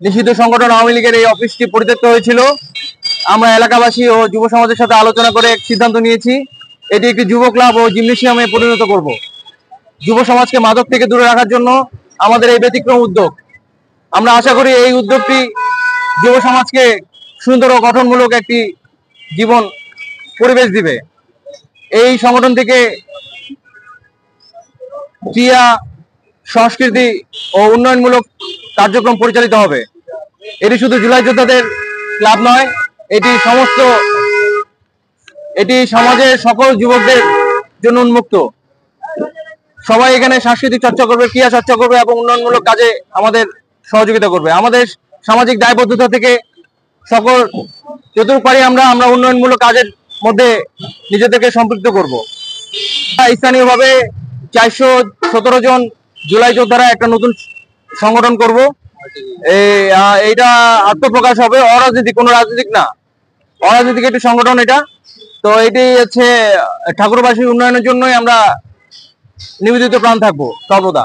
নিষিদ্ধ সংগঠন আওয়ামী লীগের এই অফিসটি পরিত্যক্ত হয়েছিল। আমরা এলাকাবাসী ও যুব সমাজের সাথে আলোচনা করে এক সিদ্ধান্ত নিয়েছি, এটি একটি যুব ক্লাব ও জিমনেশিয়ামে পরিণত করব। যুব সমাজকে মাদক থেকে দূরে রাখার জন্য আমাদের এই ব্যতিক্রম উদ্যোগ। আমরা আশা করি এই উদ্যোগটি যুব সমাজকে সুন্দর ও গঠনমূলক একটি জীবন পরিবেশ দিবে। এই সংগঠন থেকে ক্রিয়া, সংস্কৃতি ও উন্নয়নমূলক কার্যক্রম পরিচালিত হবে। এটি শুধু জুলাই যোদ্ধাদের ক্লাব নয়, এটি সমাজের সকল যুবকদের জন্য উন্মুক্ত। সবাই এখানে সাংস্কৃতিক চর্চা করবে, ক্রিয়া চর্চা করবে এবং উন্নয়নমূলক কাজে আমাদের সহযোগিতা করবে। আমাদের সামাজিক দায়বদ্ধতা থেকে সকল যতটুকু পারি আমরা উন্নয়নমূলক কাজের মধ্যে নিজেদেরকে সম্পৃক্ত করব। স্থানীয়ভাবে 417 জন জুলাই যোদ্ধারা একটা নতুন সংগঠন করব। এইটা আত্মপ্রকাশ হবে, অরাজনৈতিক, কোনো রাজনৈতিক না, অরাজনৈতিক একটি সংগঠন এটা। তো এটি হচ্ছে ঠাকুরবাসীর উন্নয়নের জন্যই আমরা নিবেদিত প্রাণ থাকবো সর্বদা।